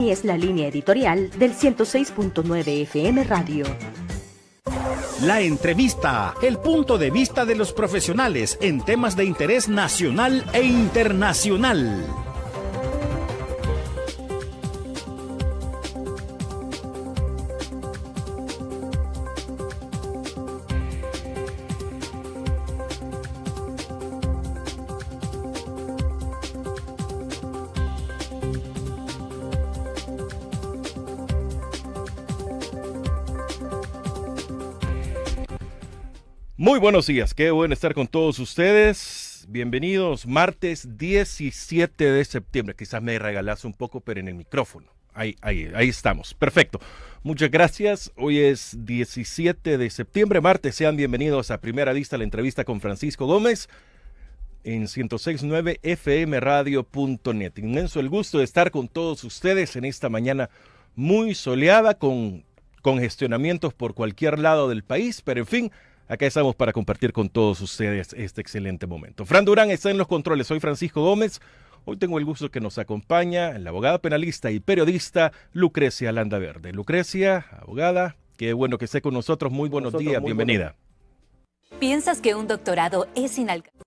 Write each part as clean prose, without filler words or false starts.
Es la línea editorial del 106.9 FM Radio. La entrevista, el punto de vista de los profesionales en temas de interés nacional e internacional. Muy buenos días, qué bueno estar con todos ustedes. Bienvenidos, martes 17 de septiembre. Quizás me regalas un poco, pero en el micrófono. Ahí estamos. Perfecto. Muchas gracias. Hoy es 17 de septiembre, martes. Sean bienvenidos a Primera Vista, la entrevista con Francisco Gómez en 106.9fmradio.net. Inmenso el gusto de estar con todos ustedes en esta mañana muy soleada, con congestionamientos por cualquier lado del país, pero en fin, acá estamos para compartir con todos ustedes este excelente momento. Fran Durán está en los controles, soy Francisco Gómez. Hoy tengo el gusto que nos acompaña la abogada penalista y periodista Lucrecia Landaverde. Lucrecia, abogada, qué bueno que esté con nosotros. Muy buenos días, bienvenida. ¿Piensas que un doctorado es inalcanzable?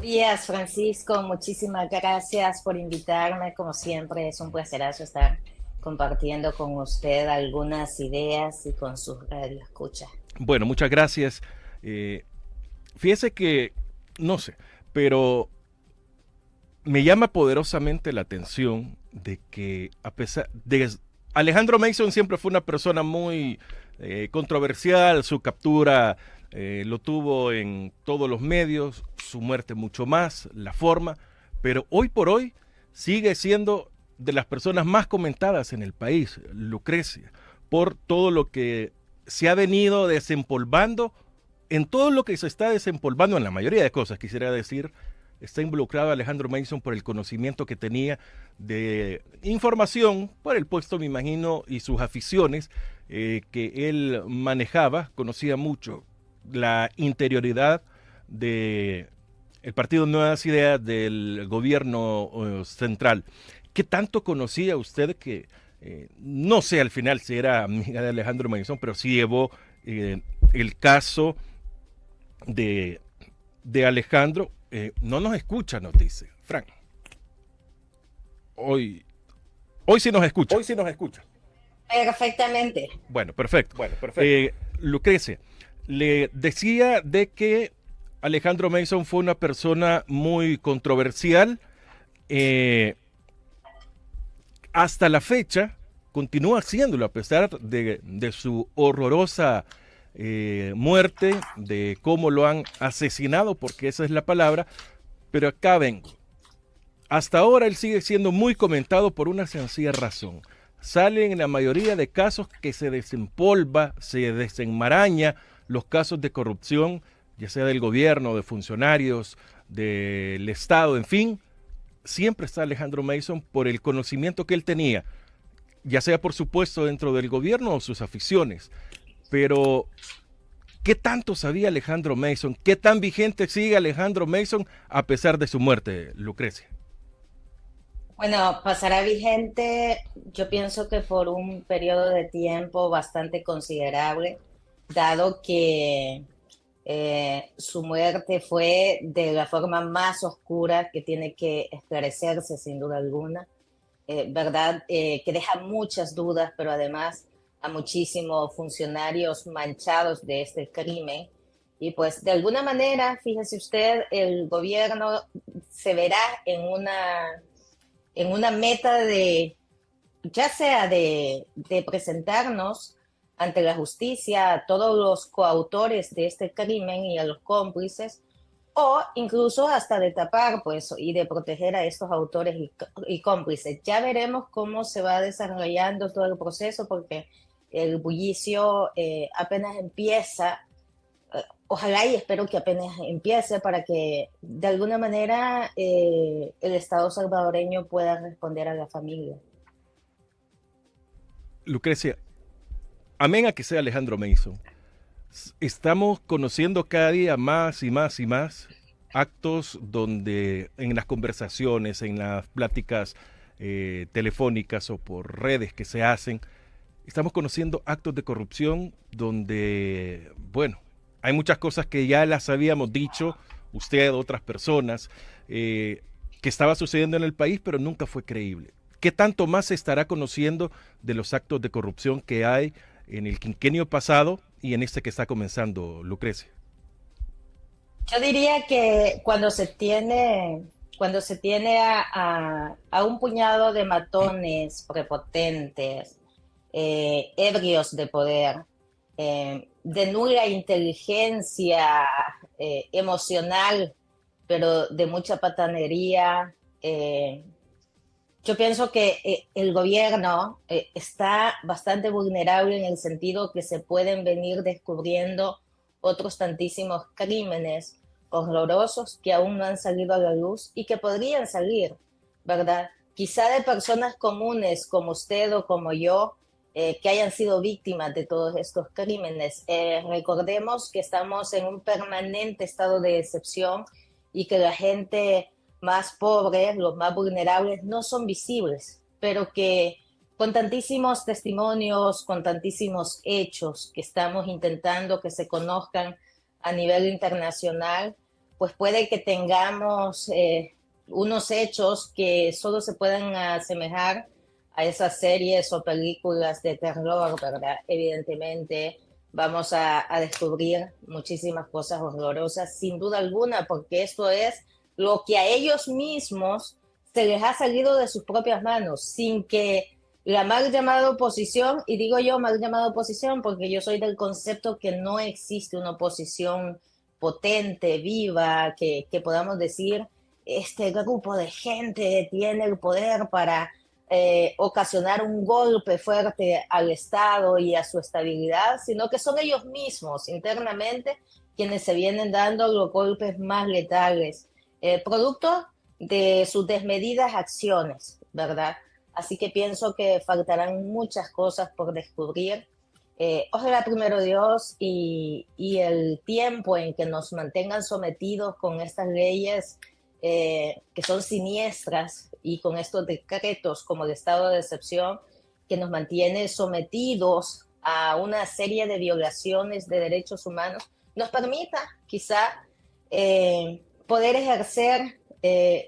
Días, Francisco, muchísimas gracias por invitarme. Como siempre, es un placerazo estar compartiendo con usted algunas ideas y con sus radioescuchas. Bueno, muchas gracias. Fíjese que, no sé, pero me llama poderosamente la atención de que a pesar de Alejandro Mason siempre fue una persona muy controversial, su captura lo tuvo en todos los medios, su muerte mucho más, la forma, pero hoy por hoy sigue siendo de las personas más comentadas en el país, Lucrecia, por todo lo que se ha venido desempolvando, en todo lo que se está desempolvando, en la mayoría de cosas, quisiera decir, está involucrado Alejandro Mason por el conocimiento que tenía de información, por el puesto, me imagino, y sus aficiones que él manejaba, conocía mucho la interioridad de el Partido Nuevas Ideas del gobierno central. ¿Qué tanto conocía usted que, no sé al final si era amiga de Alejandro Mason, pero sí llevó el caso de Alejandro? No nos escucha, nos dice Frank. Hoy sí nos escucha. Hoy sí nos escucha. Perfectamente. Bueno, perfecto. Lucrecia, le decía de que Alejandro Mason fue una persona muy controversial. Hasta la fecha continúa haciéndolo a pesar de su horrorosa muerte, de cómo lo han asesinado, porque esa es la palabra. Pero acá vengo. Hasta ahora él sigue siendo muy comentado por una sencilla razón. Salen en la mayoría de casos que se desempolva, se desenmaraña los casos de corrupción, ya sea del gobierno, de funcionarios, del Estado, en fin. Siempre está Alejandro Mason por el conocimiento que él tenía, ya sea por supuesto dentro del gobierno o sus aficiones. Pero, ¿qué tanto sabía Alejandro Mason? ¿Qué tan vigente sigue Alejandro Mason a pesar de su muerte, Lucrecia? Bueno, pasará vigente, yo pienso que por un periodo de tiempo bastante considerable, dado que su muerte fue de la forma más oscura que tiene que esclarecerse sin duda alguna, ¿verdad? Que deja muchas dudas, pero además a muchísimos funcionarios manchados de este crimen. Y pues de alguna manera, fíjese usted, el gobierno se verá en una meta de, ya sea de presentarnos ante la justicia a todos los coautores de este crimen y a los cómplices, o incluso hasta de tapar pues, y de proteger a estos autores y cómplices. Ya veremos cómo se va desarrollando todo el proceso, porque el bullicio apenas empieza. Ojalá y espero que apenas empiece para que de alguna manera el Estado salvadoreño pueda responder a la familia. Lucrecia, amén a que sea Alejandro Mason, estamos conociendo cada día más y más y más actos donde en las conversaciones, en las pláticas telefónicas o por redes que se hacen, estamos conociendo actos de corrupción donde, bueno, hay muchas cosas que ya las habíamos dicho, usted, otras personas, que estaba sucediendo en el país, pero nunca fue creíble. ¿Qué tanto más se estará conociendo de los actos de corrupción que hay en el quinquenio pasado y en este que está comenzando, Lucrecia? Yo diría que cuando se tiene a un puñado de matones prepotentes, ebrios de poder, de nula inteligencia emocional, pero de mucha patanería, yo pienso que el gobierno está bastante vulnerable en el sentido que se pueden venir descubriendo otros tantísimos crímenes horrorosos que aún no han salido a la luz y que podrían salir, ¿verdad? Quizá de personas comunes como usted o como yo, que hayan sido víctimas de todos estos crímenes. Recordemos que estamos en un permanente estado de excepción y que la gente más pobre, los más vulnerables, no son visibles, pero que con tantísimos testimonios, con tantísimos hechos que estamos intentando que se conozcan a nivel internacional, pues puede que tengamos unos hechos que solo se puedan asemejar a esas series o películas de terror, ¿verdad? Evidentemente vamos a descubrir muchísimas cosas horrorosas, sin duda alguna, porque esto es lo que a ellos mismos se les ha salido de sus propias manos, sin que la mal llamada oposición, y digo yo mal llamada oposición porque yo soy del concepto que no existe una oposición potente, viva, que podamos decir, este grupo de gente tiene el poder para ocasionar un golpe fuerte al Estado y a su estabilidad, sino que son ellos mismos internamente quienes se vienen dando los golpes más letales, producto de sus desmedidas acciones, ¿verdad? Así que pienso que faltarán muchas cosas por descubrir. Ojalá primero Dios y el tiempo en que nos mantengan sometidos con estas leyes que son siniestras y con estos decretos como el estado de excepción que nos mantiene sometidos a una serie de violaciones de derechos humanos, nos permita quizá poder ejercer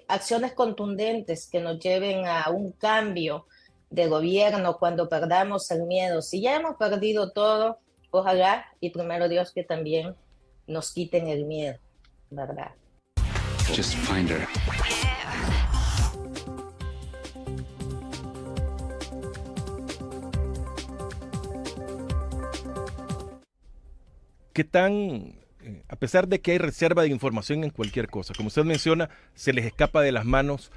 acciones contundentes que nos lleven a un cambio de gobierno cuando perdamos el miedo. Si ya hemos perdido todo, ojalá y primero Dios que también nos quiten el miedo, ¿verdad? Just find her. ¿Qué tan, a pesar de que hay reserva de información en cualquier cosa, como usted menciona, se les escapa de las manos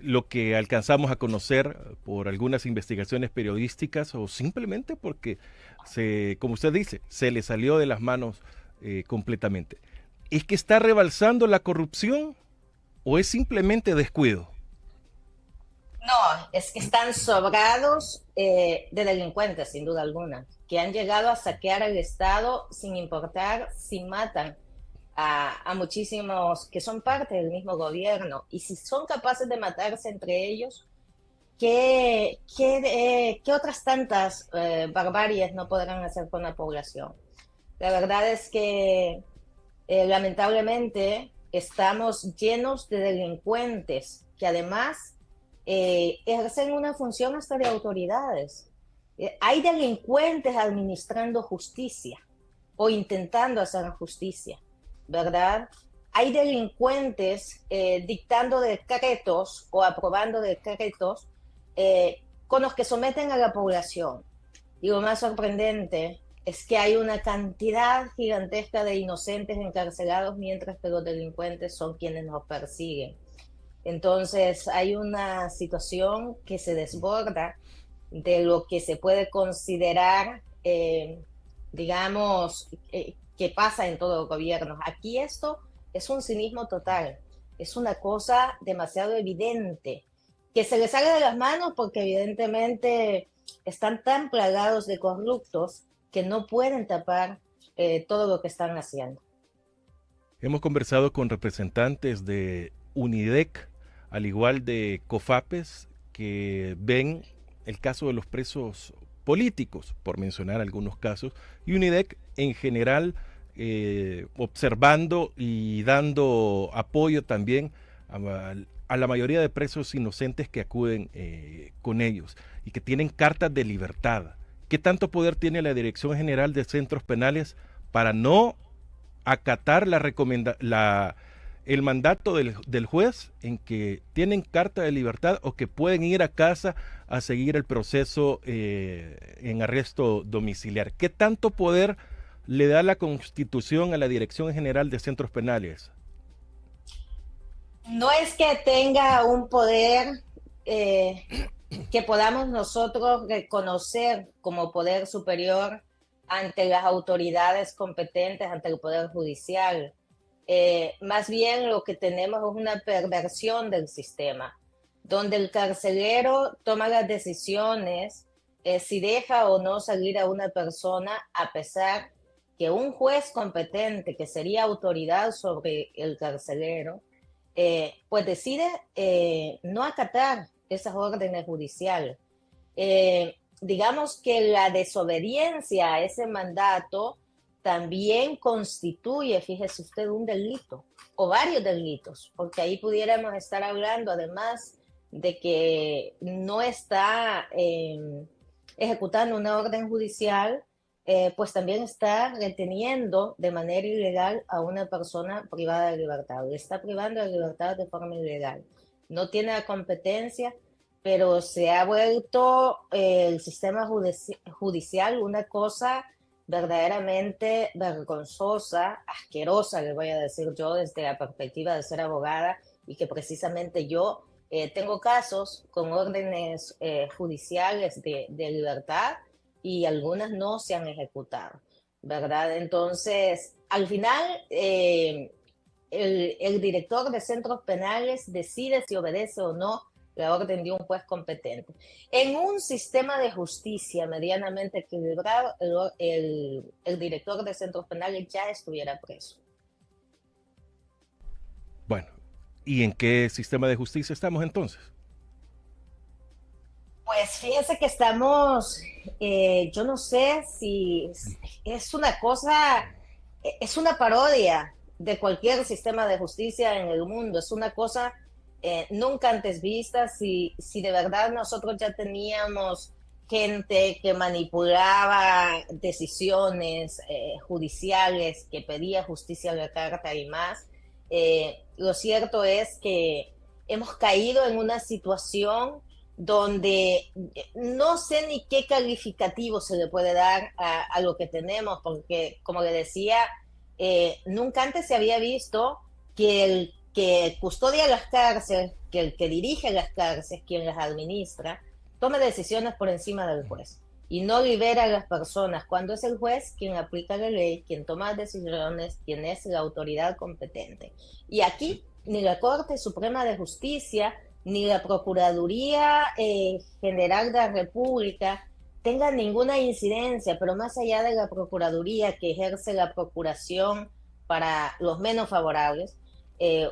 lo que alcanzamos a conocer por algunas investigaciones periodísticas o simplemente porque, como usted dice, se les salió de las manos completamente? ¿Es que está rebalsando la corrupción o es simplemente descuido? No, es que están sobrados de delincuentes, sin duda alguna, que han llegado a saquear el Estado sin importar si matan a muchísimos que son parte del mismo gobierno. Y si son capaces de matarse entre ellos, ¿qué otras tantas barbaries no podrán hacer con la población? La verdad es que lamentablemente estamos llenos de delincuentes que además ejercen una función hasta de autoridades. Hay delincuentes administrando justicia o intentando hacer justicia, ¿verdad? Hay delincuentes dictando decretos o aprobando decretos con los que someten a la población. Y lo más sorprendente es que hay una cantidad gigantesca de inocentes encarcelados mientras que los delincuentes son quienes nos persiguen. Entonces hay una situación que se desborda de lo que se puede considerar, digamos, que pasa en todos los gobiernos. Aquí esto es un cinismo total, es una cosa demasiado evidente, que se le sale de las manos porque evidentemente están tan plagados de corruptos que no pueden tapar todo lo que están haciendo. Hemos conversado con representantes de UNIDEC, al igual de COFAPES, que ven el caso de los presos políticos, por mencionar algunos casos, y UNIDEC en general observando y dando apoyo también a la mayoría de presos inocentes que acuden con ellos y que tienen cartas de libertad. ¿Qué tanto poder tiene la Dirección General de Centros Penales para no acatar el mandato del juez en que tienen carta de libertad o que pueden ir a casa a seguir el proceso en arresto domiciliar? ¿Qué tanto poder le da la Constitución a la Dirección General de Centros Penales? No es que tenga un poder que podamos nosotros reconocer como poder superior ante las autoridades competentes, ante el Poder Judicial. Más bien lo que tenemos es una perversión del sistema, donde el carcelero toma las decisiones si deja o no salir a una persona, a pesar que un juez competente, que sería autoridad sobre el carcelero, pues decide no acatar esas órdenes judiciales. Digamos que la desobediencia a ese mandato también constituye, fíjese usted, un delito o varios delitos, porque ahí pudiéramos estar hablando, además de que no está ejecutando una orden judicial, pues también está reteniendo de manera ilegal a una persona privada de libertad, le está privando de libertad de forma ilegal. No tiene la competencia, pero se ha vuelto el sistema judicial una cosa verdaderamente vergonzosa, asquerosa, le voy a decir yo desde la perspectiva de ser abogada, y que precisamente yo tengo casos con órdenes judiciales de libertad y algunas no se han ejecutado, ¿verdad? Entonces, al final, el director de centros penales decide si obedece o no la orden de un juez competente. En un sistema de justicia medianamente equilibrado, el director de centros penales ya estuviera preso. Bueno, ¿y en qué sistema de justicia estamos entonces? Pues fíjese que estamos, yo no sé si es una cosa, es una parodia de cualquier sistema de justicia en el mundo, es una cosa nunca antes vista. Si de verdad nosotros ya teníamos gente que manipulaba decisiones judiciales, que pedía justicia a la carta y más, lo cierto es que hemos caído en una situación donde no sé ni qué calificativo se le puede dar a lo que tenemos, porque como le decía, nunca antes se había visto que el que custodia las cárceles, que el que dirige las cárceles, quien las administra, tome decisiones por encima del juez y no libera a las personas, cuando es el juez quien aplica la ley, quien toma decisiones, quien es la autoridad competente. Y aquí ni la Corte Suprema de Justicia ni la Procuraduría General de la República tengan ninguna incidencia, pero más allá de la Procuraduría, que ejerce la procuración para los menos favorables,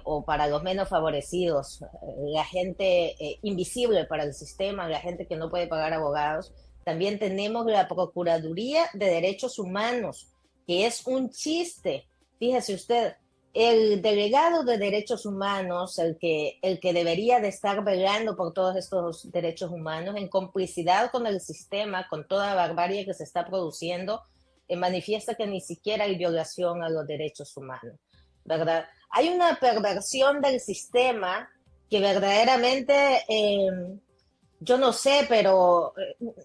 o para los menos favorecidos, la gente invisible para el sistema, la gente que no puede pagar abogados. También tenemos la Procuraduría de Derechos Humanos, que es un chiste. Fíjese usted, el delegado de Derechos Humanos, el que debería de estar velando por todos estos derechos humanos, en complicidad con el sistema, con toda la barbarie que se está produciendo, manifiesta que ni siquiera hay violación a los derechos humanos, ¿verdad? Hay una perversión del sistema que verdaderamente, yo no sé, pero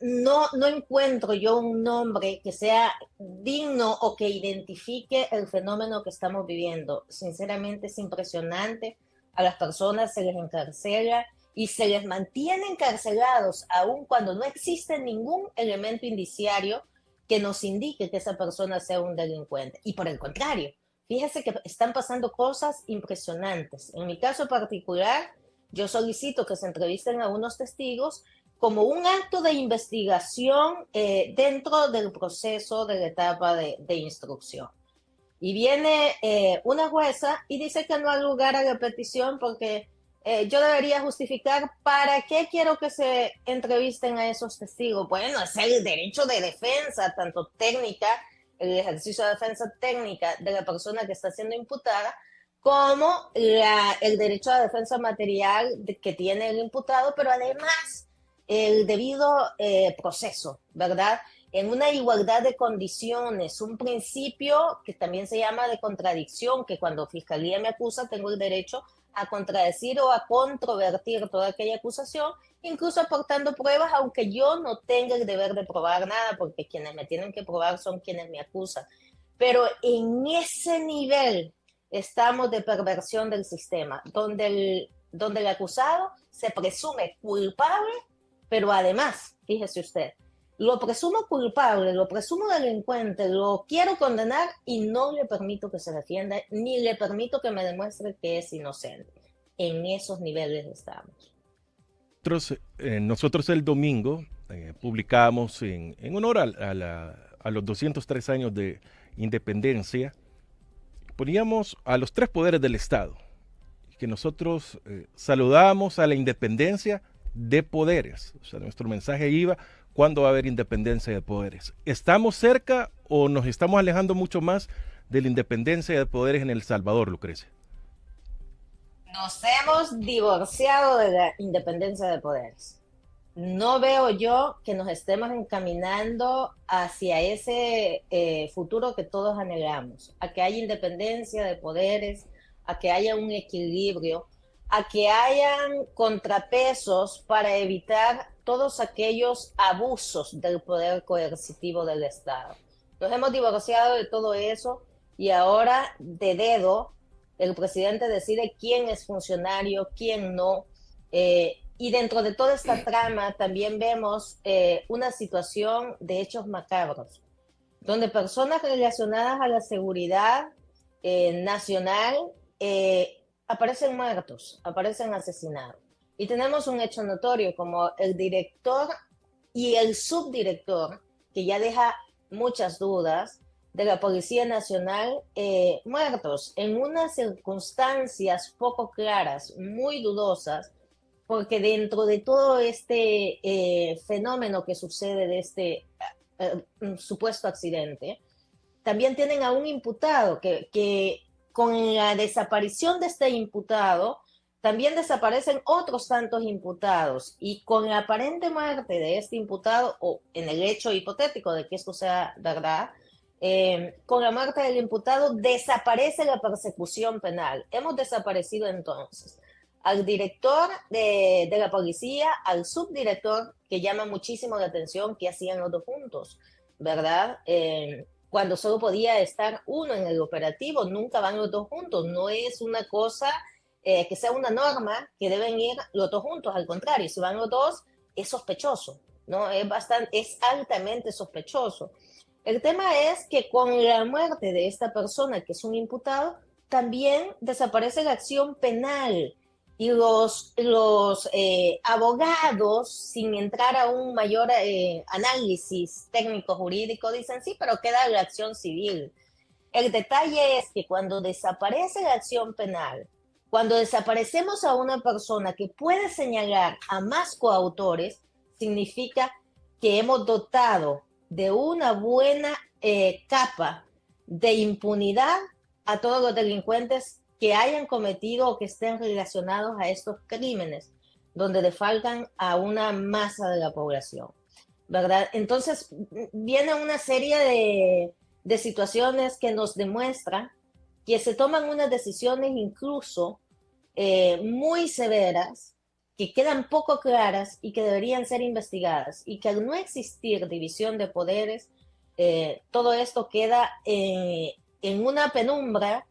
no encuentro yo un nombre que sea digno o que identifique el fenómeno que estamos viviendo. Sinceramente es impresionante. A las personas se les encarcela y se les mantiene encarcelados aun cuando no existe ningún elemento indiciario que nos indique que esa persona sea un delincuente. Y por el contrario, fíjese que están pasando cosas impresionantes. En mi caso particular, yo solicito que se entrevisten a unos testigos como un acto de investigación dentro del proceso de la etapa de instrucción. Y viene una jueza y dice que no hay lugar a la petición porque yo debería justificar para qué quiero que se entrevisten a esos testigos. Bueno, es el derecho de defensa, tanto técnica, el ejercicio de defensa técnica de la persona que está siendo imputada, como el derecho a defensa material que tiene el imputado, pero además el debido proceso, ¿verdad? En una igualdad de condiciones, un principio que también se llama de contradicción, que cuando Fiscalía me acusa tengo el derecho a contradecir o a controvertir toda aquella acusación, incluso aportando pruebas, aunque yo no tenga el deber de probar nada, porque quienes me tienen que probar son quienes me acusan. Pero en ese nivel estamos de perversión del sistema, donde el acusado se presume culpable, pero además, fíjese usted, lo presumo culpable, lo presumo delincuente, lo quiero condenar y no le permito que se defienda, ni le permito que me demuestre que es inocente. En esos niveles estamos. Nosotros el domingo publicamos en honor a los 203 años de independencia, poníamos a los 3 poderes del Estado, que nosotros saludábamos a la independencia de poderes. O sea, nuestro mensaje iba: ¿cuándo va a haber independencia de poderes? ¿Estamos cerca o nos estamos alejando mucho más de la independencia de poderes en El Salvador, Lucrecia? Nos hemos divorciado de la independencia de poderes. No veo yo que nos estemos encaminando hacia ese futuro que todos anhelamos, a que haya independencia de poderes, a que haya un equilibrio, a que hayan contrapesos para evitar todos aquellos abusos del poder coercitivo del Estado. Nos hemos divorciado de todo eso y ahora de dedo el presidente decide quién es funcionario, quién no. Y dentro de toda esta trama también vemos una situación de hechos macabros, donde personas relacionadas a la seguridad nacional aparecen muertos, aparecen asesinados. Y tenemos un hecho notorio como el director y el subdirector, que ya deja muchas dudas, de la Policía Nacional, muertos en unas circunstancias poco claras, muy dudosas, porque dentro de todo este fenómeno que sucede de este supuesto accidente, también tienen a un imputado que con la desaparición de este imputado, también desaparecen otros tantos imputados, y con la aparente muerte de este imputado, o en el hecho hipotético de que esto sea verdad, con la muerte del imputado desaparece la persecución penal. Hemos desaparecido entonces al director de la policía, al subdirector, que llama muchísimo la atención que hacían los dos juntos, ¿verdad? Cuando solo podía estar uno en el operativo, nunca van los dos juntos. No es una cosa que sea una norma que deben ir los dos juntos, al contrario, si van los dos es sospechoso, ¿no? Es altamente sospechoso. El tema es que con la muerte de esta persona, que es un imputado, también desaparece la acción penal, y los abogados, sin entrar a un mayor análisis técnico-jurídico, dicen sí, pero queda la acción civil. El detalle es que cuando desaparece la acción penal, cuando desaparecemos a una persona que puede señalar a más coautores, significa que hemos dotado de una buena capa de impunidad a todos los delincuentes que hayan cometido o que estén relacionados a estos crímenes, donde defalcan a una masa de la población, ¿verdad? Entonces viene una serie de situaciones que nos demuestran que se toman unas decisiones incluso muy severas, que quedan poco claras y que deberían ser investigadas, y que al no existir división de poderes, todo esto queda en una penumbra,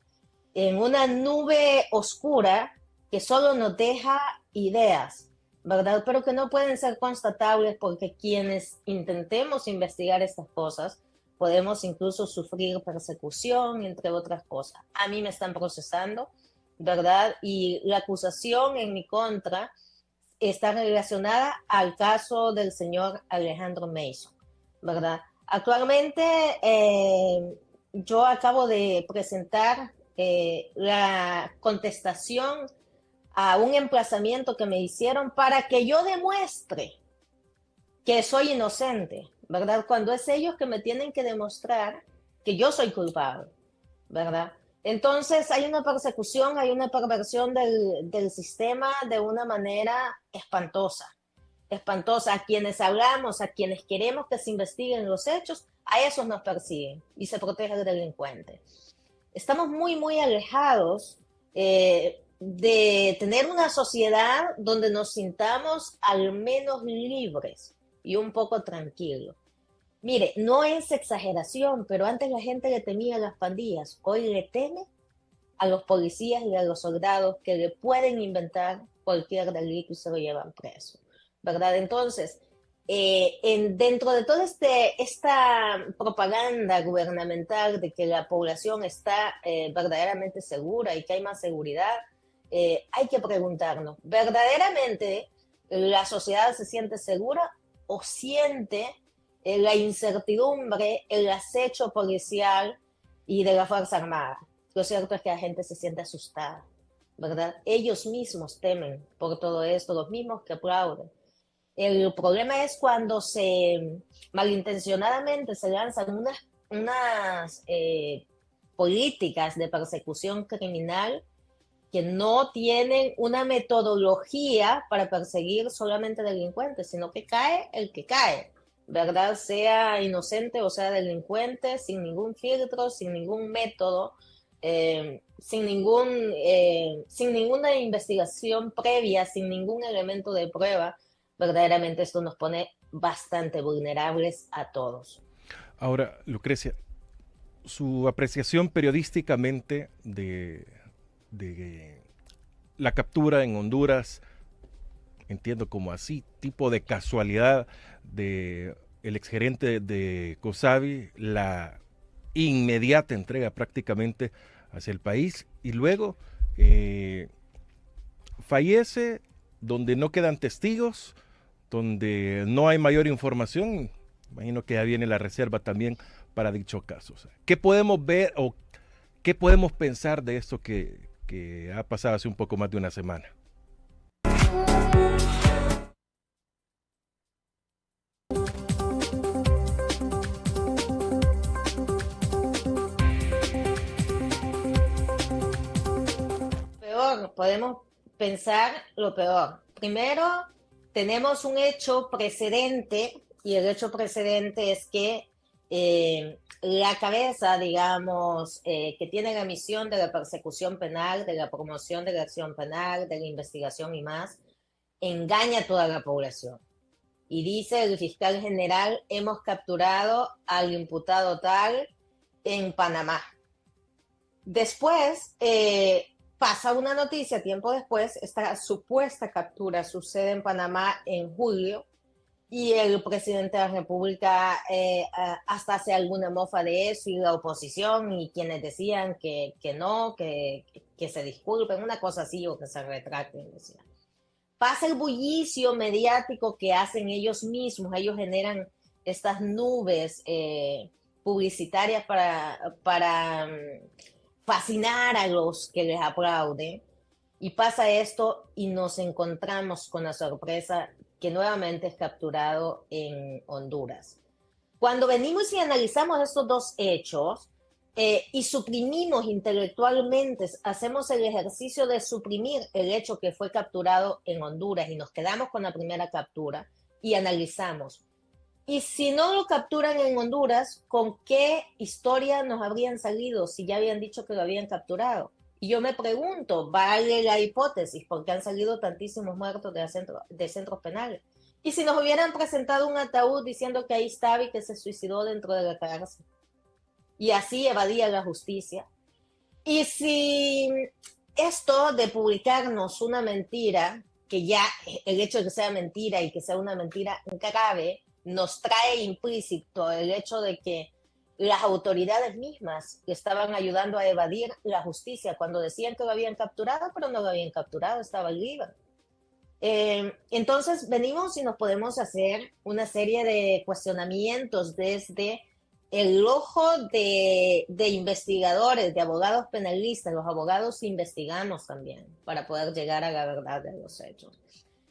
en una nube oscura que solo nos deja ideas, ¿verdad? Pero que no pueden ser constatables, porque quienes intentemos investigar estas cosas podemos incluso sufrir persecución, entre otras cosas. A mí me están procesando, ¿verdad? Y la acusación en mi contra está relacionada al caso del señor Alejandro Mason, ¿verdad? Actualmente yo acabo de presentar la contestación a un emplazamiento que me hicieron para que yo demuestre que soy inocente, ¿verdad? Cuando es ellos que me tienen que demostrar que yo soy culpable, ¿verdad? Entonces hay una persecución, hay una perversión del sistema de una manera espantosa, espantosa. A quienes hablamos, a quienes queremos que se investiguen los hechos, a esos nos persiguen y se protege al delincuente. Estamos muy, muy alejados de tener una sociedad donde nos sintamos al menos libres y un poco tranquilos. Mire, no es exageración, pero antes la gente le temía a las pandillas, hoy le teme a los policías y a los soldados que le pueden inventar cualquier delito y se lo llevan preso, ¿verdad? Entonces, dentro de toda esta propaganda gubernamental de que la población está verdaderamente segura y que hay más seguridad, hay que preguntarnos, ¿verdaderamente la sociedad se siente segura o siente la incertidumbre, el acecho policial y de la Fuerza Armada? Lo cierto es que la gente se siente asustada, ¿verdad? Ellos mismos temen por todo esto, los mismos que aplauden. El problema es cuando malintencionadamente se lanzan unas políticas de persecución criminal que no tienen una metodología para perseguir solamente delincuentes, sino que cae el que cae, ¿verdad? Sea inocente o sea delincuente, sin ningún filtro, sin ningún método, sin ninguna investigación previa, sin ningún elemento de prueba. Verdaderamente esto nos pone bastante vulnerables a todos. Ahora, Lucrecia, su apreciación periodísticamente de la captura en Honduras, entiendo como así, tipo de casualidad de el exgerente de COSAVI, la inmediata entrega prácticamente hacia el país y luego fallece donde no quedan testigos, donde no hay mayor información. Imagino que ya viene la reserva también para dichos casos. ¿Qué podemos ver o qué podemos pensar de esto que ha pasado hace un poco más de una semana? Peor, podemos pensar lo peor. Primero, tenemos un hecho precedente, y el hecho precedente es que la cabeza, digamos, que tiene la misión de la persecución penal, de la promoción de la acción penal, de la investigación y más, engaña a toda la población. Y dice el fiscal general, hemos capturado al imputado tal en Panamá. Después, pasa una noticia, tiempo después, esta supuesta captura sucede en Panamá en julio, y el presidente de la República hasta hace alguna mofa de eso, y la oposición, y quienes decían que no, que se disculpen, una cosa así, o que se retracten, decía. Pasa el bullicio mediático que hacen ellos mismos, ellos generan estas nubes publicitarias para fascinar a los que les aplauden, y pasa esto y nos encontramos con la sorpresa que nuevamente es capturado en Honduras. Cuando venimos y analizamos estos dos hechos y suprimimos intelectualmente, hacemos el ejercicio de suprimir el hecho que fue capturado en Honduras y nos quedamos con la primera captura y analizamos. Y si no lo capturan en Honduras, ¿con qué historia nos habrían salido si ya habían dicho que lo habían capturado? Y yo me pregunto, ¿vale la hipótesis? Porque han salido tantísimos muertos de centros penales. Y si nos hubieran presentado un ataúd diciendo que ahí estaba y que se suicidó dentro de la cárcel. Y así evadía la justicia. Y si esto de publicarnos una mentira, que ya el hecho de que sea mentira y que sea una mentira grave, nos trae implícito el hecho de que las autoridades mismas estaban ayudando a evadir la justicia cuando decían que lo habían capturado, pero no lo habían capturado, estaba libre. Entonces venimos y nos podemos hacer una serie de cuestionamientos desde el ojo de investigadores, de abogados penalistas. Los abogados investigamos también para poder llegar a la verdad de los hechos.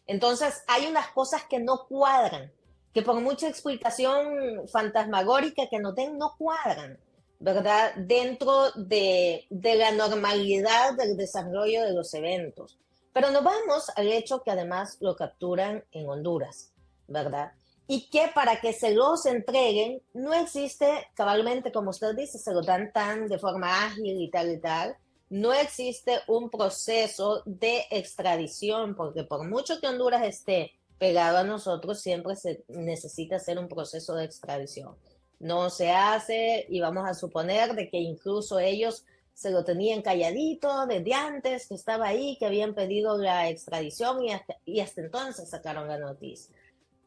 Entonces hay unas cosas que no cuadran, que por mucha explicación fantasmagórica que nos den, no cuadran, ¿verdad? Dentro de la normalidad del desarrollo de los eventos. Pero nos vamos al hecho que además lo capturan en Honduras, ¿verdad? Y que para que se los entreguen no existe, cabalmente como usted dice, se lo dan tan de forma ágil y tal, no existe un proceso de extradición, porque por mucho que Honduras esté pegado a nosotros, siempre se necesita hacer un proceso de extradición. No se hace y vamos a suponer de que incluso ellos se lo tenían calladito desde antes, que estaba ahí, que habían pedido la extradición y hasta entonces sacaron la noticia.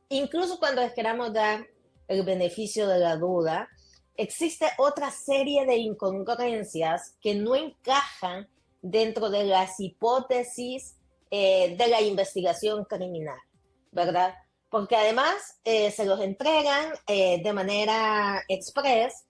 Incluso cuando les queramos dar el beneficio de la duda, existe otra serie de incongruencias que no encajan dentro de las hipótesis de la investigación criminal, ¿verdad? Porque además se los entregan de manera express,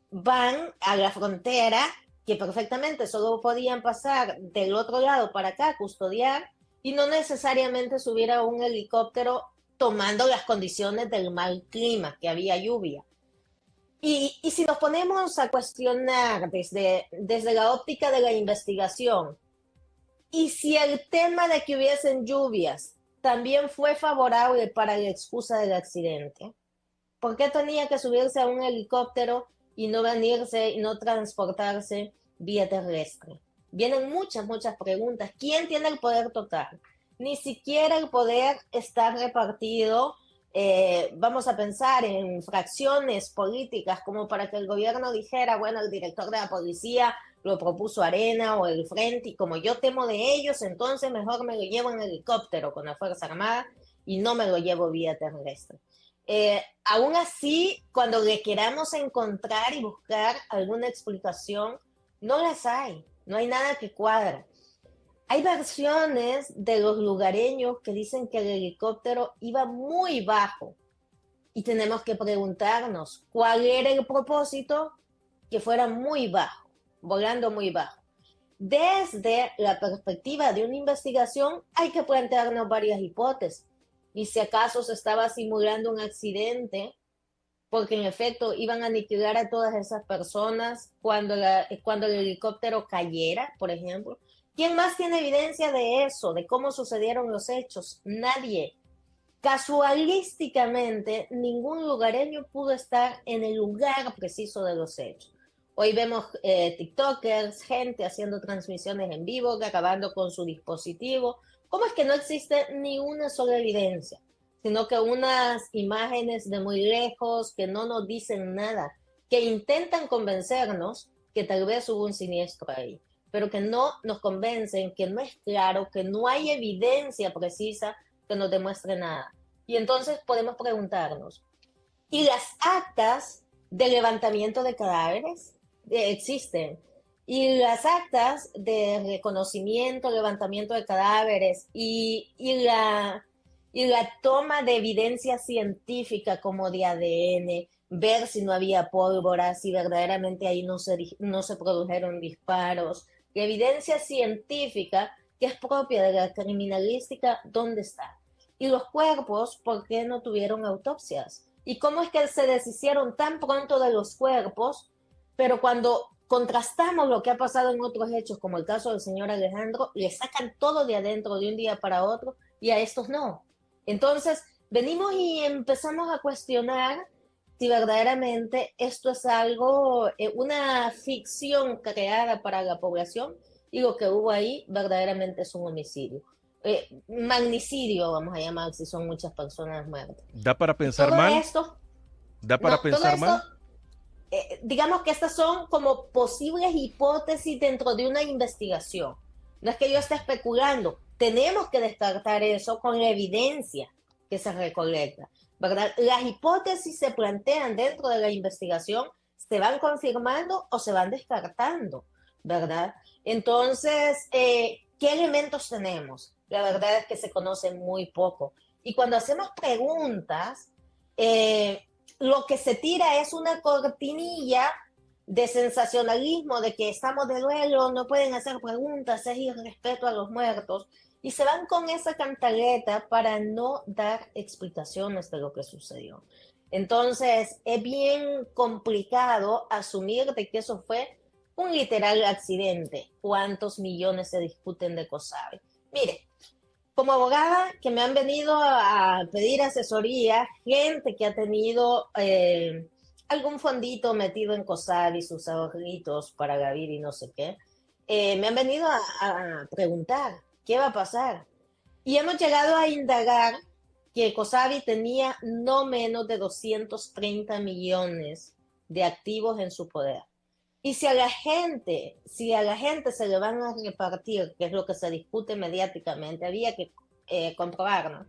van a la frontera, que perfectamente solo podían pasar del otro lado para acá, custodiar, y no necesariamente subir a un helicóptero tomando las condiciones del mal clima, que había lluvia. Y si nos ponemos a cuestionar desde la óptica de la investigación, y si el tema de que hubiesen lluvias también fue favorable para la excusa del accidente, ¿por qué tenía que subirse a un helicóptero y no venirse y no transportarse vía terrestre? Vienen muchas preguntas. ¿Quién tiene el poder total? Ni siquiera el poder está repartido, vamos a pensar en fracciones políticas, como para que el gobierno dijera, bueno, el director de la policía lo propuso Arena o el Frente, y como yo temo de ellos, entonces mejor me lo llevo en helicóptero con la Fuerza Armada y no me lo llevo vía terrestre. Aún así, cuando le queramos encontrar y buscar alguna explicación, no las hay, no hay nada que cuadra. Hay versiones de los lugareños que dicen que el helicóptero iba muy bajo y tenemos que preguntarnos cuál era el propósito que fuera muy bajo, volando muy bajo. Desde la perspectiva de una investigación hay que plantearnos varias hipótesis. Y si acaso se estaba simulando un accidente, porque en efecto iban a aniquilar a todas esas personas cuando el helicóptero cayera, por ejemplo. ¿Quién más tiene evidencia de eso, de cómo sucedieron los hechos? Nadie. Casualísticamente, ningún lugareño pudo estar en el lugar preciso de los hechos. Hoy vemos TikTokers, gente haciendo transmisiones en vivo, acabando con su dispositivo. ¿Cómo es que no existe ni una sola evidencia? Sino que unas imágenes de muy lejos que no nos dicen nada, que intentan convencernos que tal vez hubo un siniestro ahí, pero que no nos convencen, que no es claro, que no hay evidencia precisa que nos demuestre nada. Y entonces podemos preguntarnos, ¿y las actas de levantamiento de cadáveres existen? Y las actas de reconocimiento, levantamiento de cadáveres y la toma de evidencia científica como de ADN, ver si no había pólvora, si verdaderamente ahí no se produjeron disparos. La evidencia científica que es propia de la criminalística, ¿dónde está? Y los cuerpos, ¿por qué no tuvieron autopsias? ¿Y cómo es que se deshicieron tan pronto de los cuerpos, pero cuando contrastamos lo que ha pasado en otros hechos, como el caso del señor Alejandro, le sacan todo de adentro de un día para otro y a estos no? Entonces, venimos y empezamos a cuestionar si verdaderamente esto es algo, una ficción creada para la población, y lo que hubo ahí verdaderamente es un homicidio. Magnicidio, vamos a llamar, si son muchas personas muertas. ¿Da para pensar mal? ¿Da para pensar mal? Digamos que estas son como posibles hipótesis dentro de una investigación. No es que yo esté especulando, tenemos que descartar eso con la evidencia que se recolecta, ¿verdad? Las hipótesis se plantean dentro de la investigación, se van confirmando o se van descartando, ¿verdad? Entonces, ¿qué elementos tenemos? La verdad es que se conoce muy poco. Y cuando hacemos preguntas, lo que se tira es una cortinilla de sensacionalismo, de que estamos de duelo, no pueden hacer preguntas, es irrespeto a los muertos, y se van con esa cantaleta para no dar explicaciones de lo que sucedió. Entonces, es bien complicado asumir de que eso fue un literal accidente. ¿Cuántos millones se discuten de COSABI? Mire, como abogada que me han venido a pedir asesoría, gente que ha tenido algún fondito metido en COSABI, sus ahorritos para Gaviria y no sé qué, me han venido a preguntar qué va a pasar. Y hemos llegado a indagar que COSABI tenía no menos de 230 millones de activos en su poder. Y si a la gente se le van a repartir, que es lo que se discute mediáticamente, había que comprobar, ¿no?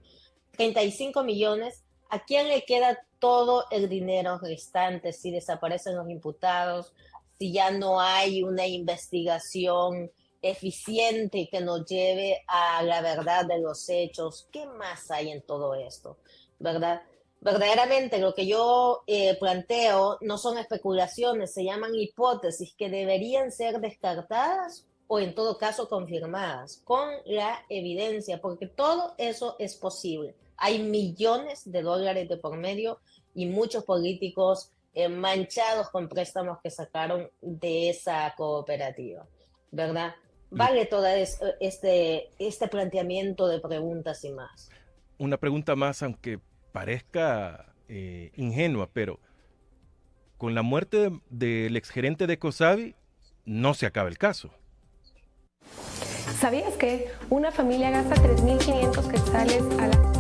35 millones, ¿a quién le queda todo el dinero restante si desaparecen los imputados, si ya no hay una investigación eficiente que nos lleve a la verdad de los hechos? ¿Qué más hay en todo esto? ¿Verdad? Verdaderamente lo que yo planteo no son especulaciones, se llaman hipótesis que deberían ser descartadas o en todo caso confirmadas con la evidencia, porque todo eso es posible. Hay millones de dólares de por medio y muchos políticos manchados con préstamos que sacaron de esa cooperativa, ¿verdad? Vale todo este planteamiento de preguntas y más. Una pregunta más, aunque parezca ingenua, pero con la muerte del exgerente de COSABI no se acaba el caso. ¿Sabías que una familia gasta 3.500 quetzales a la...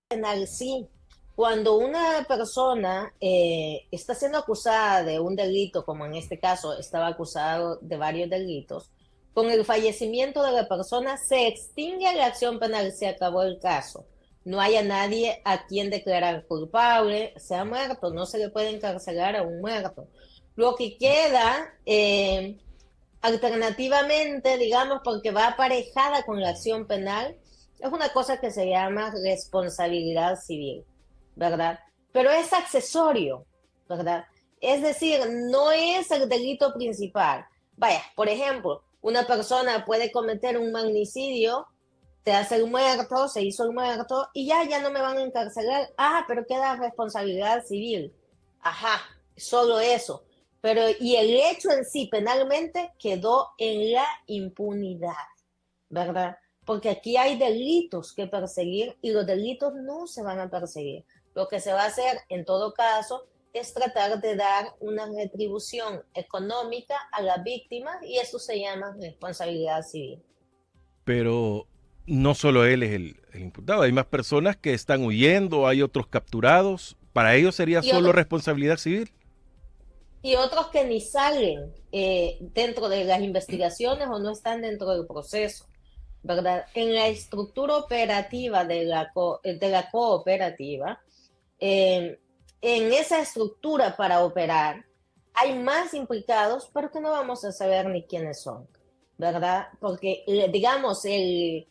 Penal, sí. Cuando una persona está siendo acusada de un delito, como en este caso estaba acusado de varios delitos, con el fallecimiento de la persona se extingue la acción penal, se acabó el caso. No hay a nadie a quien declarar culpable, se ha muerto, no se le puede encarcelar a un muerto. Lo que queda, alternativamente, digamos, porque va aparejada con la acción penal, es una cosa que se llama responsabilidad civil, ¿verdad? Pero es accesorio, ¿verdad? Es decir, no es el delito principal. Vaya, por ejemplo, una persona puede cometer un magnicidio, se hace el muerto, se hizo el muerto, y ya no me van a encarcelar. Ah, pero queda responsabilidad civil. Ajá, solo eso. Pero, y el hecho en sí penalmente quedó en la impunidad, ¿verdad? Porque aquí hay delitos que perseguir y los delitos no se van a perseguir. Lo que se va a hacer, en todo caso, es tratar de dar una retribución económica a la víctima y eso se llama responsabilidad civil. Pero no solo él es el imputado, hay más personas que están huyendo, hay otros capturados. ¿Para ellos sería solo responsabilidad civil? Y otros que ni salen dentro de las investigaciones o no están dentro del proceso, ¿verdad? En la estructura operativa de la cooperativa, en esa estructura para operar, hay más implicados, pero que no vamos a saber ni quiénes son, ¿verdad? Porque, digamos, el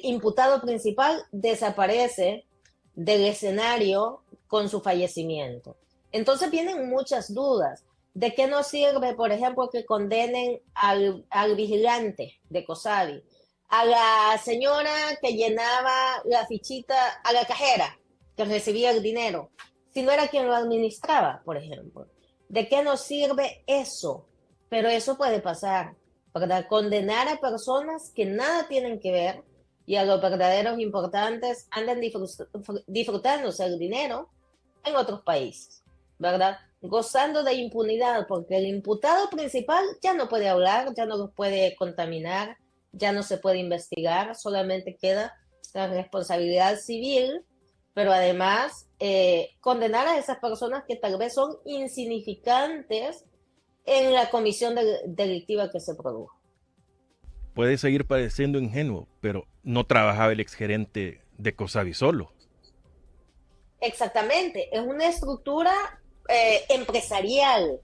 imputado principal desaparece del escenario con su fallecimiento. Entonces vienen muchas dudas. ¿De qué nos sirve, por ejemplo, que condenen al vigilante de COSABI, a la señora que llenaba la fichita, a la cajera que recibía el dinero, si no era quien lo administraba, por ejemplo? ¿De qué nos sirve eso? Pero eso puede pasar, ¿verdad? Condenar a personas que nada tienen que ver y a los verdaderos importantes andan disfrutándose el dinero en otros países, ¿verdad? Gozando de impunidad, porque el imputado principal ya no puede hablar, ya no los puede contaminar, ya no se puede investigar, solamente queda la responsabilidad civil, pero además condenar a esas personas que tal vez son insignificantes en la comisión delictiva que se produjo. Puede seguir pareciendo ingenuo, pero no trabajaba el exgerente de COSABI solo. Exactamente, es una estructura empresarial,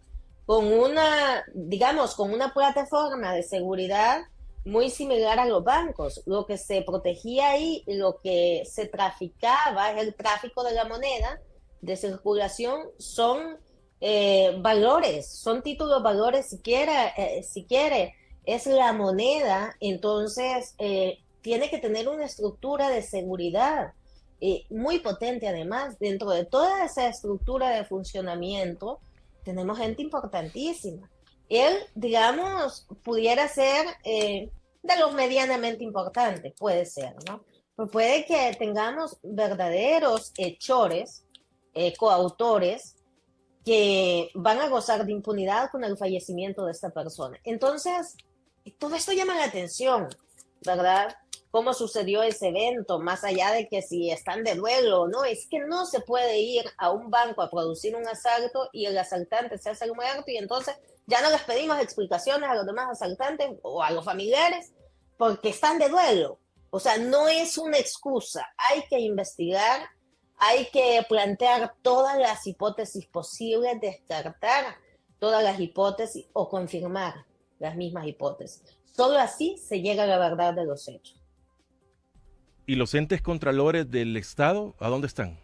con una, digamos, con una plataforma de seguridad muy similar a los bancos. Lo que se protegía ahí, lo que se traficaba es el tráfico de la moneda de circulación, son valores, son títulos valores, si quiere, es la moneda, entonces tiene que tener una estructura de seguridad muy potente además. Dentro de toda esa estructura de funcionamiento tenemos gente importantísima. Él, digamos, pudiera ser de los medianamente importantes, puede ser, ¿no? Pero puede que tengamos verdaderos hechores, coautores, que van a gozar de impunidad con el fallecimiento de esta persona. Entonces, todo esto llama la atención, ¿verdad? Cómo sucedió ese evento, más allá de que si están de duelo o no, es que no se puede ir a un banco a producir un asalto y el asaltante se hace el muerto y entonces ya no les pedimos explicaciones a los demás asaltantes o a los familiares porque están de duelo. O sea, no es una excusa, hay que investigar, hay que plantear todas las hipótesis posibles, descartar todas las hipótesis o confirmar las mismas hipótesis. Solo así se llega a la verdad de los hechos. ¿Y los entes contralores del Estado, a dónde están?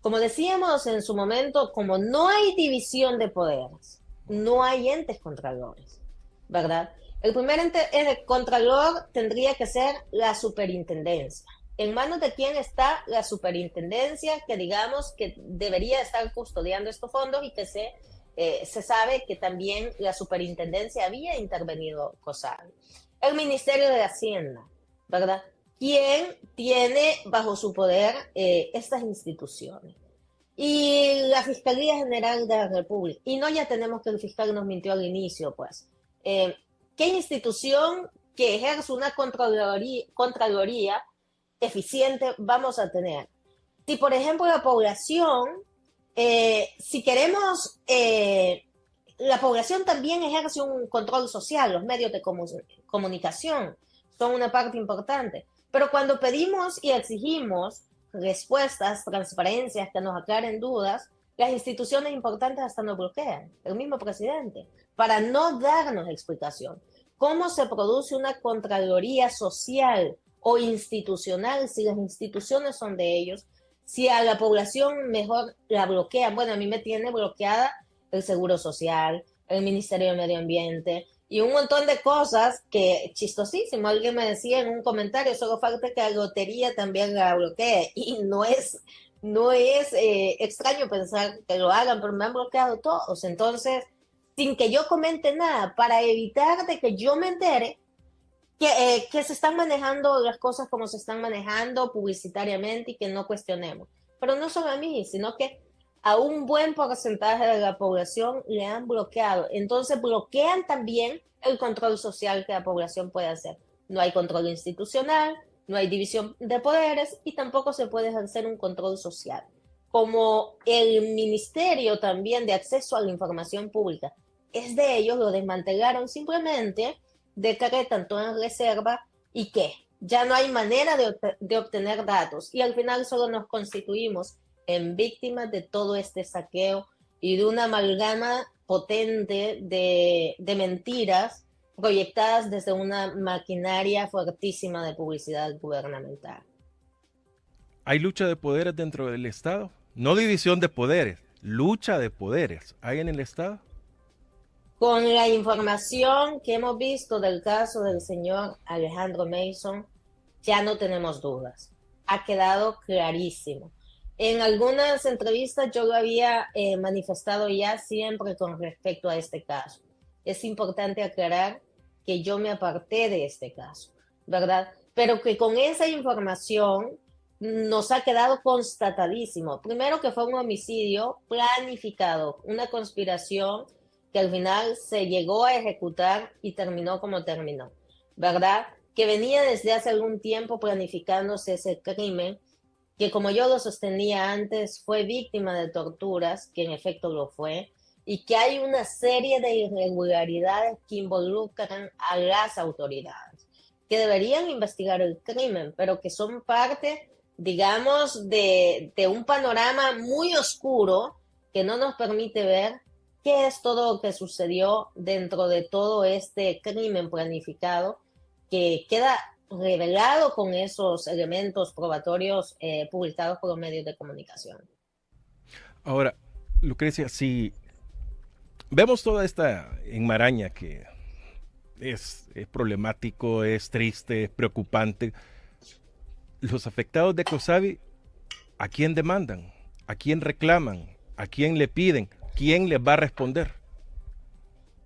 Como decíamos en su momento, como no hay división de poderes, no hay entes contralores, ¿verdad? El primer ente contralor tendría que ser la superintendencia. ¿En manos de quién está la superintendencia que digamos que debería estar custodiando estos fondos y que se sabe que también la superintendencia había intervenido COSAL? El Ministerio de Hacienda, ¿verdad? ¿Quién tiene bajo su poder estas instituciones? Y la Fiscalía General de la República. Y no ya tenemos que el fiscal nos mintió al inicio, pues. ¿Qué institución que ejerce una contraloría eficiente vamos a tener? Si, por ejemplo, la población, si queremos, la población también ejerce un control social, los medios de comunicación son una parte importante. Pero cuando pedimos y exigimos respuestas, transparencias que nos aclaren dudas, las instituciones importantes hasta nos bloquean, el mismo presidente, para no darnos explicación. ¿Cómo se produce una contraloría social o institucional si las instituciones son de ellos? Si a la población mejor la bloquean. Bueno, a mí me tiene bloqueada el Seguro Social, el Ministerio de Medio Ambiente y un montón de cosas que, chistosísimo, alguien me decía en un comentario, solo falta que la lotería también la bloquee. Y no es extraño pensar que lo hagan, pero me han bloqueado todos. Entonces, sin que yo comente nada, para evitar de que yo me entere que se están manejando las cosas como se están manejando publicitariamente y que no cuestionemos. Pero no solo a mí, sino que a un buen porcentaje de la población le han bloqueado. Entonces bloquean también el control social que la población puede hacer. No hay control institucional, no hay división de poderes y tampoco se puede ejercer un control social. Como el Ministerio también de Acceso a la Información Pública es de ellos, lo desmantelaron simplemente, decretan todo en reserva y ¿qué? Ya no hay manera de obtener datos y al final solo nos constituimos en víctimas de todo este saqueo y de una amalgama potente de mentiras proyectadas desde una maquinaria fuertísima de publicidad gubernamental. ¿Hay lucha de poderes dentro del Estado? No división de poderes, lucha de poderes. ¿Hay en el Estado? Con la información que hemos visto del caso del señor Alejandro Mason, ya no tenemos dudas. Ha quedado clarísimo. En algunas entrevistas yo lo había manifestado ya siempre con respecto a este caso. Es importante aclarar que yo me aparté de este caso, ¿verdad? Pero que con esa información nos ha quedado constatadísimo. Primero que fue un homicidio planificado, una conspiración que al final se llegó a ejecutar y terminó como terminó, ¿verdad? Que venía desde hace algún tiempo planificándose ese crimen, que como yo lo sostenía antes, fue víctima de torturas, que en efecto lo fue, y que hay una serie de irregularidades que involucran a las autoridades, que deberían investigar el crimen, pero que son parte, digamos, de un panorama muy oscuro que no nos permite ver qué es todo lo que sucedió dentro de todo este crimen planificado que queda revelado con esos elementos probatorios publicados por los medios de comunicación. Ahora, Lucrecia, si vemos toda esta enmaraña que es problemático, es triste, es preocupante, los afectados de COSAVI, ¿a quién demandan? ¿A quién reclaman? ¿A quién le piden? ¿Quién les va a responder?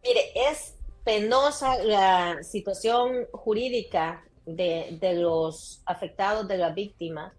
Mire, es penosa la situación jurídica de los afectados, de las víctimas,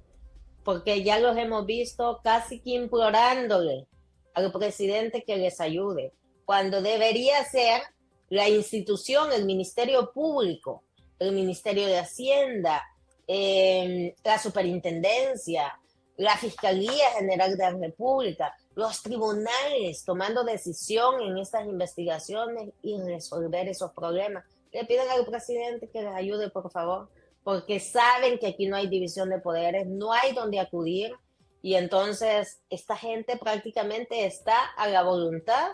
porque ya los hemos visto casi que implorándole al presidente que les ayude, cuando debería ser la institución, el Ministerio Público, el Ministerio de Hacienda, la Superintendencia, la Fiscalía General de la República, los tribunales tomando decisión en estas investigaciones y resolver esos problemas. Le piden al presidente que les ayude, por favor, porque saben que aquí no hay división de poderes, no hay donde acudir, y entonces esta gente prácticamente está a la voluntad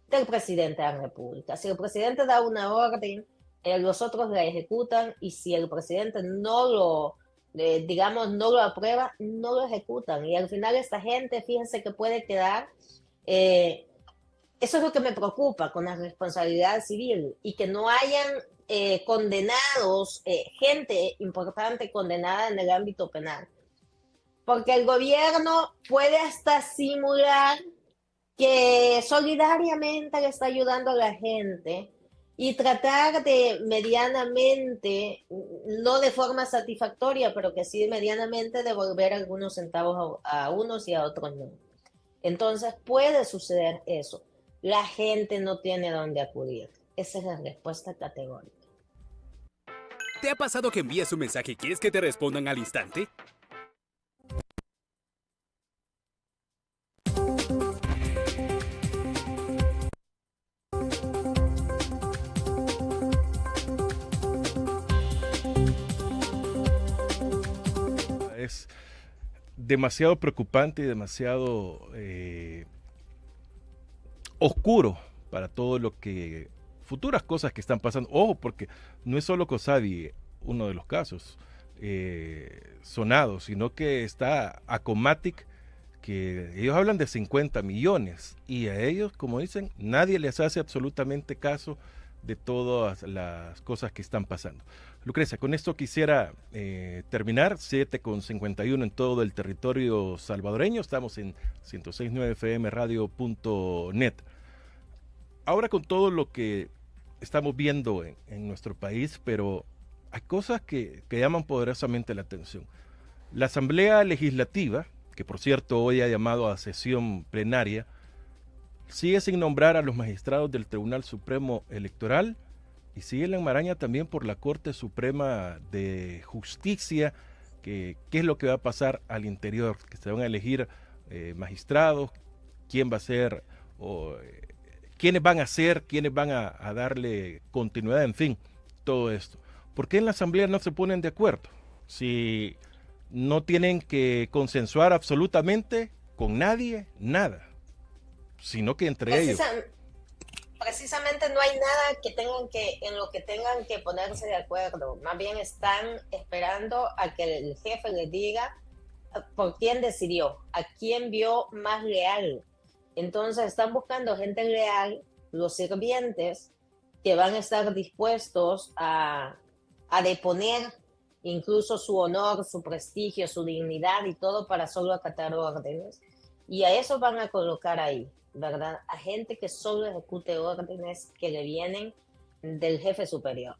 del presidente de la República. Si el presidente da una orden, los otros la ejecutan, y si el presidente no lo aprueba, no lo ejecutan. Y al final esta gente, fíjense que puede quedar, eso es lo que me preocupa con la responsabilidad civil, y que no hayan condenados, gente importante condenada en el ámbito penal. Porque el gobierno puede hasta simular que solidariamente le está ayudando a la gente y tratar de medianamente, no de forma satisfactoria, pero que sí medianamente devolver algunos centavos a unos y a otros no. Entonces puede suceder eso. La gente no tiene dónde acudir. Esa es la respuesta categórica. ¿Te ha pasado que envías un mensaje y quieres que te respondan al instante? Es demasiado preocupante y demasiado oscuro para todo lo que futuras cosas que están pasando. Ojo, porque no es solo COSAVI uno de los casos sonados, sino que está Acomatic, que ellos hablan de 50 millones y a ellos, como dicen, nadie les hace absolutamente caso de todas las cosas que están pasando. Lucrecia, con esto quisiera terminar. 7:51 en todo el territorio salvadoreño. Estamos en 106.9 FM Radio.net. Ahora, con todo lo que estamos viendo en nuestro país, pero hay cosas que llaman poderosamente la atención. La Asamblea Legislativa, que por cierto hoy ha llamado a sesión plenaria, sigue sin nombrar a los magistrados del Tribunal Supremo Electoral y sigue la enmaraña también por la Corte Suprema de Justicia, que qué es lo que va a pasar al interior, que se van a elegir magistrados, quién va a ser, quiénes van a ser, quiénes van a darle continuidad, en fin, todo esto. ¿Por qué en la Asamblea no se ponen de acuerdo? Si no tienen que consensuar absolutamente con nadie, nada, sino que entre ellos. Precisamente no hay nada en lo que tengan que ponerse de acuerdo. Más bien están esperando a que el jefe les diga por quién decidió, a quién vio más leal. Entonces están buscando gente leal, los sirvientes, que van a estar dispuestos a deponer incluso su honor, su prestigio, su dignidad y todo para solo acatar órdenes. Y a eso van a colocar ahí, ¿verdad? A gente que solo ejecute órdenes que le vienen del jefe superior,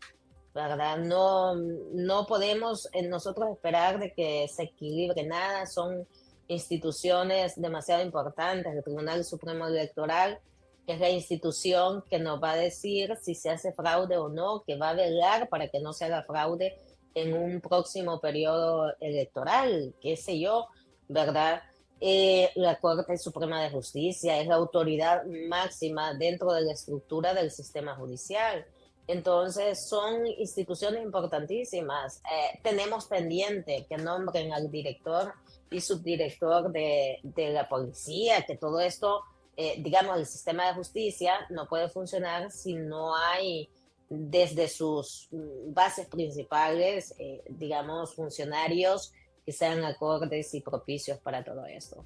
¿verdad? No podemos nosotros esperar de que se equilibre nada. Son instituciones demasiado importantes. El Tribunal Supremo Electoral es la institución que nos va a decir si se hace fraude o no, que va a velar para que no se haga fraude en un próximo periodo electoral, qué sé yo, ¿verdad? La Corte Suprema de Justicia es la autoridad máxima dentro de la estructura del sistema judicial. Entonces son instituciones importantísimas. Tenemos pendiente que nombren al director y subdirector de la policía, que todo esto digamos, el sistema de justicia no puede funcionar si no hay desde sus bases principales, digamos, funcionarios que sean acordes y propicios para todo esto.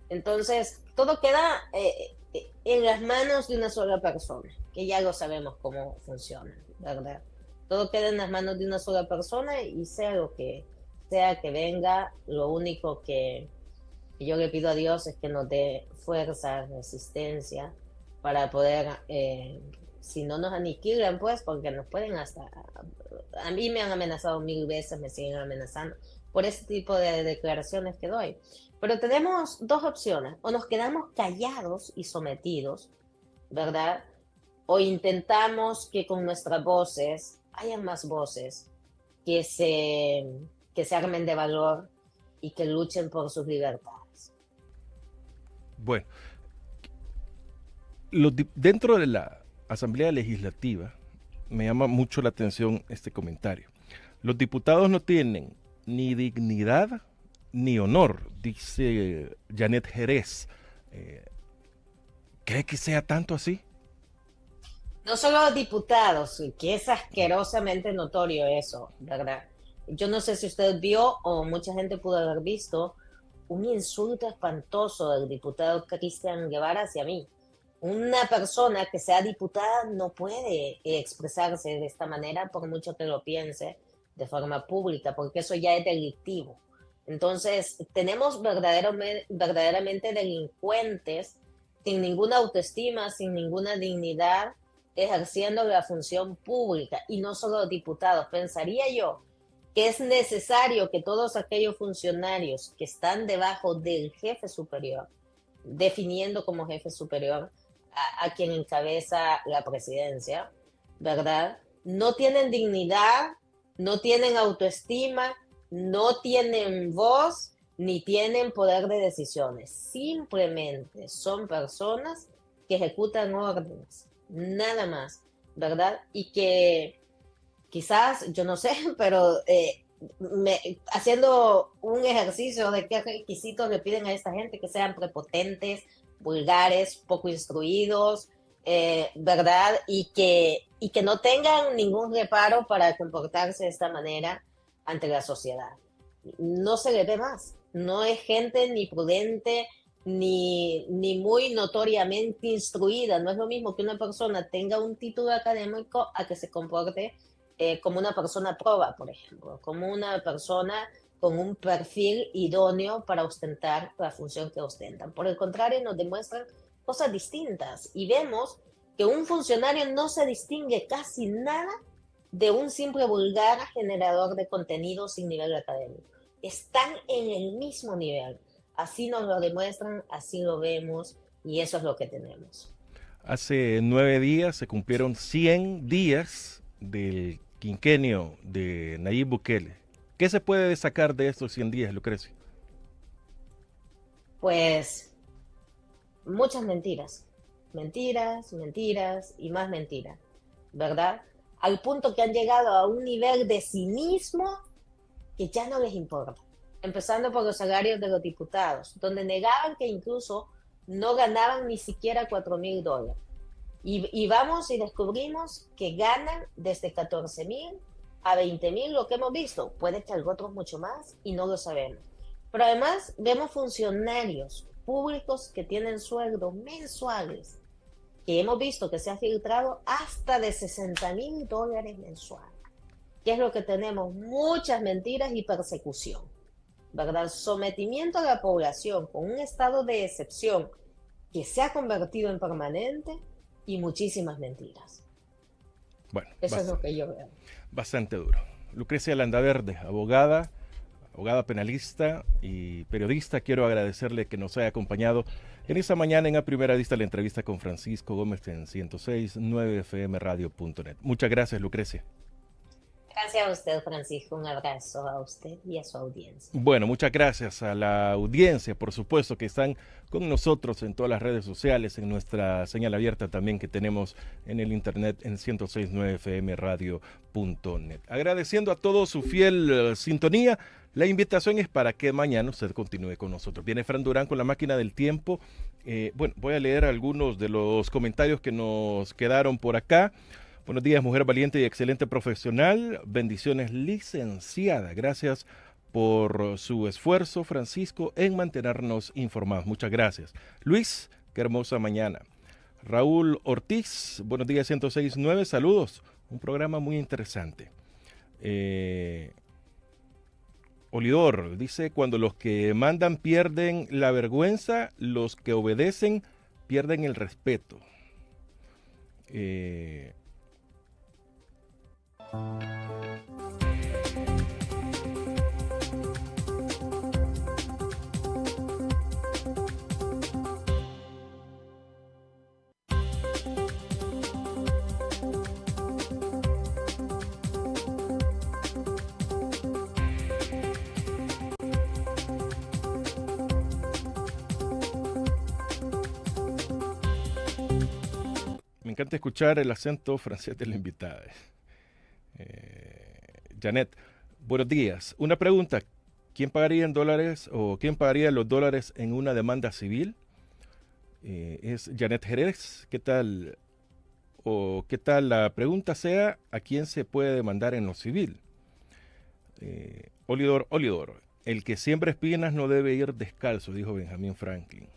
Entonces, todo queda en las manos de una sola persona, que ya lo sabemos cómo funciona, ¿verdad? Todo queda en las manos de una sola persona y sea lo que sea que venga, lo único que yo le pido a Dios es que nos dé fuerza, resistencia, para poder, si no nos aniquilan, pues, porque nos pueden hasta... A mí me han amenazado 1000 veces, me siguen amenazando por ese tipo de declaraciones que doy. Pero tenemos dos opciones: o nos quedamos callados y sometidos, ¿verdad? O intentamos que con nuestras voces, hayan más voces que se armen de valor y que luchen por sus libertades. Bueno, dentro de la Asamblea Legislativa me llama mucho la atención este comentario. Los diputados no tienen ni dignidad ni honor, dice Janet Jerez. ¿Cree que sea tanto así? No solo diputados, que es asquerosamente notorio eso, ¿verdad? Yo no sé si usted vio o mucha gente pudo haber visto un insulto espantoso del diputado Cristian Guevara hacia mí. Una persona que sea diputada no puede expresarse de esta manera, por mucho que lo piense, de forma pública, porque eso ya es delictivo. Entonces, tenemos verdaderamente delincuentes sin ninguna autoestima, sin ninguna dignidad, ejerciendo la función pública, y no solo diputados. Pensaría yo que es necesario que todos aquellos funcionarios que están debajo del jefe superior, definiendo como jefe superior a quien encabeza la presidencia, ¿verdad? No tienen dignidad, no tienen autoestima, no tienen voz, ni tienen poder de decisiones. Simplemente son personas que ejecutan órdenes, nada más, ¿verdad? Y que quizás, yo no sé, pero haciendo un ejercicio de qué requisitos le piden a esta gente: que sean prepotentes, vulgares, poco instruidos, ¿verdad? Y que no tengan ningún reparo para comportarse de esta manera ante la sociedad. No se le ve más. No es gente ni prudente, ni muy notoriamente instruida. No es lo mismo que una persona tenga un título académico a que se comporte como una persona proba, por ejemplo, como una persona con un perfil idóneo para ostentar la función que ostentan. Por el contrario, nos demuestran cosas distintas y vemos que un funcionario no se distingue casi nada de un simple vulgar generador de contenido sin nivel académico. Están en el mismo nivel. Así nos lo demuestran, así lo vemos, y eso es lo que tenemos. Hace 9 días se cumplieron 100 días del quinquenio de Nayib Bukele. ¿Qué se puede destacar de estos 100 días, Lucrecia? Pues muchas mentiras. Mentiras, mentiras y más mentiras, ¿verdad? Al punto que han llegado a un nivel de cinismo que ya no les importa. Empezando por los salarios de los diputados, donde negaban que incluso no ganaban ni siquiera $4,000. Y vamos y descubrimos que ganan desde 14,000 a 20,000, lo que hemos visto. Puede que otros mucho más y no lo sabemos. Pero además vemos funcionarios públicos que tienen sueldos mensuales, que hemos visto que se ha filtrado hasta de $60,000 mensuales. ¿Qué es lo que tenemos? Muchas mentiras y persecución, ¿verdad? Sometimiento a la población con un estado de excepción que se ha convertido en permanente, y muchísimas mentiras. Bueno, eso es lo que yo veo. Bastante duro. Lucrecia Landaverde, abogada penalista y periodista, quiero agradecerle que nos haya acompañado en esta mañana en A Primera Vista, la entrevista con Francisco Gómez en 106.9 fmradio.net. Muchas gracias, Lucrecia. Gracias a usted, Francisco. Un abrazo a usted y a su audiencia. Bueno, muchas gracias a la audiencia, por supuesto, que están con nosotros en todas las redes sociales, en nuestra señal abierta también que tenemos en el internet en 1069fmradio.net. Agradeciendo a todos su fiel sintonía. La invitación es para que mañana usted continúe con nosotros. Viene Fran Durán con la máquina del tiempo. Bueno, voy a leer algunos de los comentarios que nos quedaron por acá. Buenos días, mujer valiente y excelente profesional. Bendiciones, licenciada. Gracias por su esfuerzo, Francisco, en mantenernos informados. Muchas gracias. Luis, qué hermosa mañana. Raúl Ortiz, buenos días, 106.9. Saludos. Un programa muy interesante. Olidor dice, cuando los que mandan pierden la vergüenza, los que obedecen pierden el respeto. Me encanta escuchar el acento francés de la invitada. Janet, buenos días. Una pregunta, ¿quién pagaría en dólares o quién pagaría los dólares en una demanda civil? Es Janet Jerez. ¿Qué tal? O qué tal la pregunta sea, ¿a quién se puede demandar en lo civil? Olidor, el que siembra espinas no debe ir descalzo, dijo Benjamin Franklin.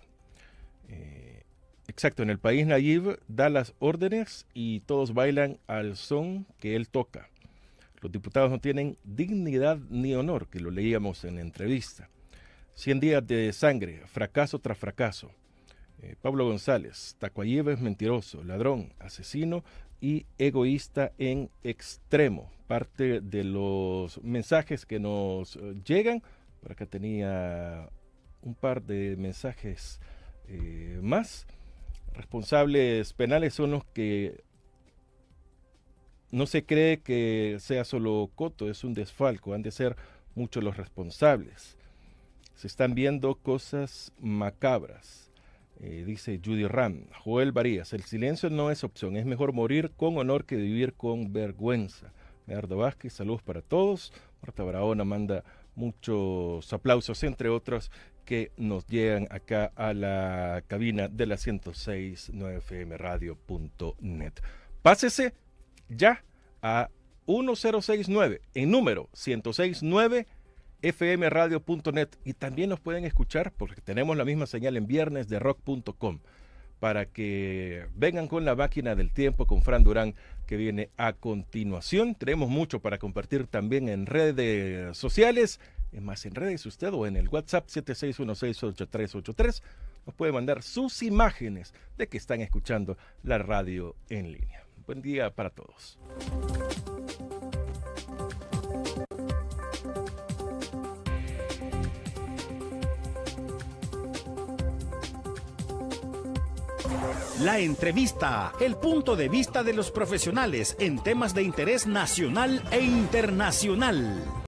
Exacto, en el país Nayib da las órdenes y todos bailan al son que él toca. Los diputados no tienen dignidad ni honor, que lo leíamos en la entrevista. 100 días de sangre, fracaso tras fracaso. Pablo González, Tacuayib es mentiroso, ladrón, asesino y egoísta en extremo. Parte de los mensajes que nos llegan, por acá tenía un par de mensajes más. Responsables penales son los que no se cree que sea solo Coto, es un desfalco, han de ser muchos los responsables. Se están viendo cosas macabras, dice Judy Ram. Joel Varías, el silencio no es opción, es mejor morir con honor que vivir con vergüenza. Medardo Vázquez, saludos para todos. Marta Barahona manda muchos aplausos, entre otros, que nos llegan acá a la cabina de la 1069fmradio.net. Pásese ya a 1069 en número 1069fmradio.net y también nos pueden escuchar porque tenemos la misma señal en viernesderock.com para que vengan con la máquina del tiempo con Fran Durán que viene a continuación. Tenemos mucho para compartir también en redes sociales. Es más, en redes usted o en el WhatsApp 76168383 nos puede mandar sus imágenes de que están escuchando la radio en línea. Buen día para todos. La entrevista, el punto de vista de los profesionales en temas de interés nacional e internacional.